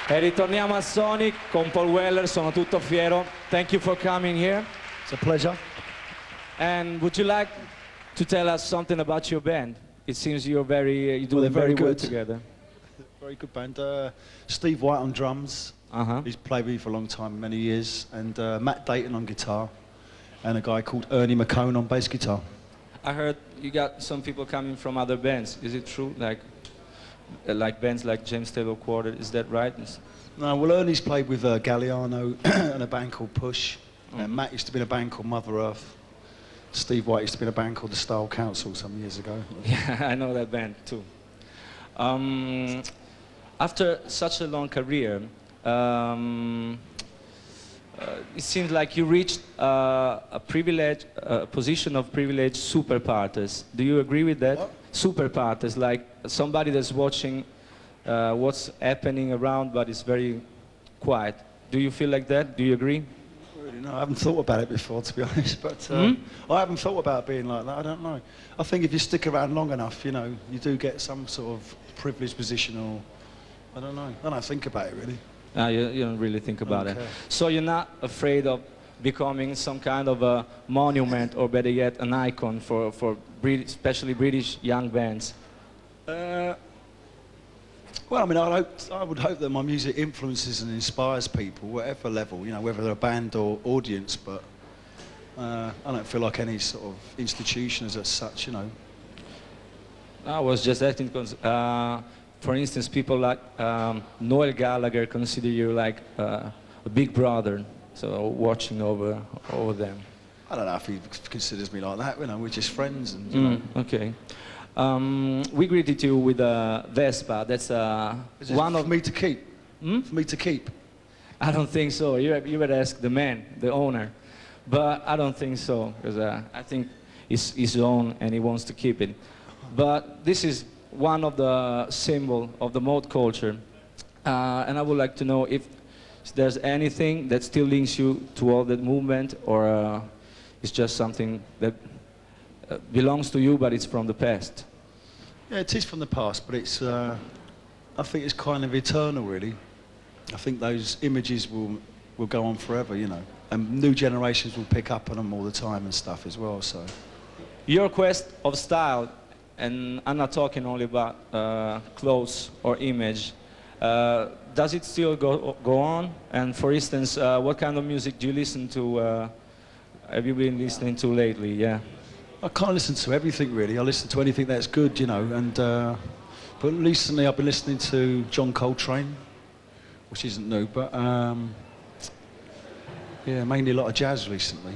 E ritorniamo a Sonic con Paul Weller, sono tutto fiero. Thank you for coming here. It's a pleasure. And would you like to tell us something about your band? It seems you're you do Well, they're very very well good. together. Very good band. Steve White on drums. He's played with me for a long time, many years. And Matt Dayton on guitar. And a guy called Ernie McCone on bass guitar. I heard you got some people coming from other bands. Is it true? Like bands like James Taylor Quartet, is that right? No, well, Ernie's played with Galliano and a band called Push. And Matt used to be in a band called Mother Earth. Steve White used to be in a band called the Style Council some years ago. Yeah, I know that band too. After such a long career, it seems like you reached a position of privilege super partes. Do you agree with that? What? Super partes, like somebody that's watching what's happening around but is very quiet. Do you feel like that? Do you agree? Really, no, I haven't thought about it before, to be honest. But I haven't thought about being like that. I don't know. I think if you stick around long enough, you know, you do get some sort of privileged position, or I don't know. I don't think about it really. You don't really think about it. So you're not afraid of becoming some kind of a monument, or better yet, an icon for especially British young bands? Well, I mean, I would hope that my music influences and inspires people, whatever level, you know, whether they're a band or audience, but I don't feel like any sort of institution as such, you know. I was just asking because, for instance, people like Noel Gallagher consider you like a big brother, so watching over them. I don't know if he considers me like that, you know, we're just friends and, you know. Okay. We greeted you with a Vespa. That's one of... For me to keep? For me to keep? I don't think so. You better ask the man, the owner. But I don't think so, because I think it's his own and he wants to keep it. But this is one of the symbols of the mode culture. And I would like to know if there's anything that still links you to all that movement, or it's just something that belongs to you, but it's from the past. Yeah, it is from the past, but it's, I think it's kind of eternal, really. I think those images will go on forever, you know, and new generations will pick up on them all the time and stuff as well, so. Your quest of style, and I'm not talking only about clothes or image, does it still go on? And for instance, what kind of music do you listen to, have you been listening to lately? Yeah. I can't listen to everything really. I listen to anything that's good, you know. And but recently I've been listening to John Coltrane, which isn't new, but yeah, mainly a lot of jazz recently.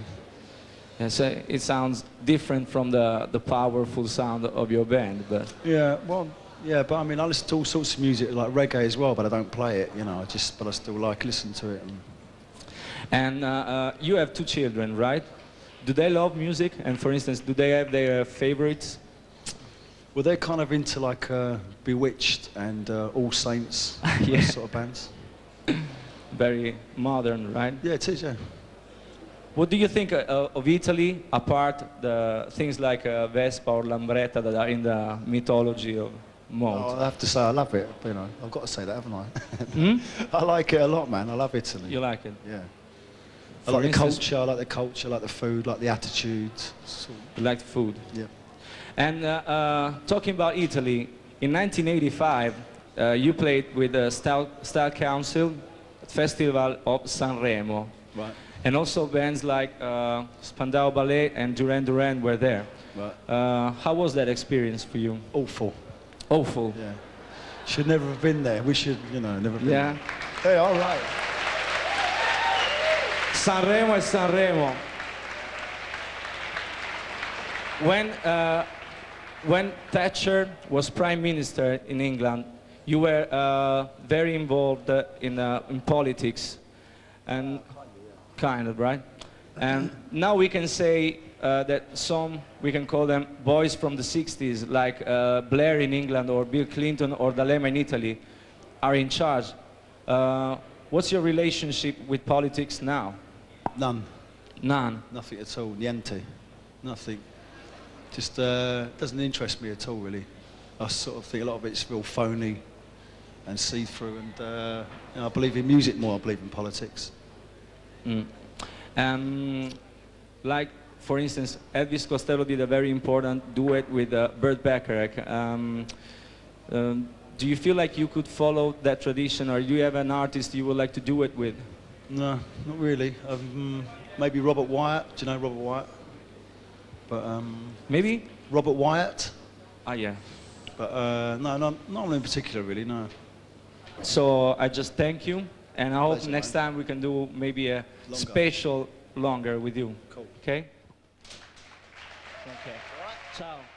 Yeah, so it sounds different from the powerful sound of your band, but yeah, well, yeah, but I mean I listen to all sorts of music like reggae as well, but I don't play it, you know. But I still like listen to it. And you have 2 children, right? Do they love music? And for instance, do they have their favorites? Well, they're kind of into like Bewitched and All Saints, Yeah. those sort of bands. Very modern, right? Yeah, it is, yeah. What do you think of Italy, apart the things like Vespa or Lambretta that are in the mythology of mode? Oh, I have to say I love it, you know. I've got to say that, haven't I? I like it a lot, man. I love Italy. You like it? Yeah. I like the culture, I like the food, like the attitude. You like the food? Yeah. And talking about Italy, in 1985, you played with the Style Council Festival of Sanremo. Right. And also bands like Spandau Ballet and Duran Duran were there. Right. How was that experience for you? Awful. Awful? Yeah. Should never have been there. We should, you know, never been there. Hey, all right. Sanremo e Sanremo. When Thatcher was Prime Minister in England, you were very involved in politics, and kind of, right? And now we can say that we can call them boys from the 60s, like Blair in England or Bill Clinton or D'Alema in Italy, are in charge. What's your relationship with politics now? None. None? Nothing at all. Niente. Nothing. Just doesn't interest me at all, really. I sort of think a lot of it's real phony. and see through. And you know, I believe in music more. I believe in politics. Like, for instance, Elvis Costello did a very important duet with Burt Bacharach. Do you feel like you could follow that tradition, or do you have an artist you would like to do it with? No, not really. Maybe Robert Wyatt. Do you know Robert Wyatt? But maybe Robert Wyatt. Ah, yeah. But no, not one in particular, really. No. So I just thank you, and I hope Pleasure, next mate. time we can do maybe a Longer. special longer with you. Cool. Okay. Okay. All right. Ciao.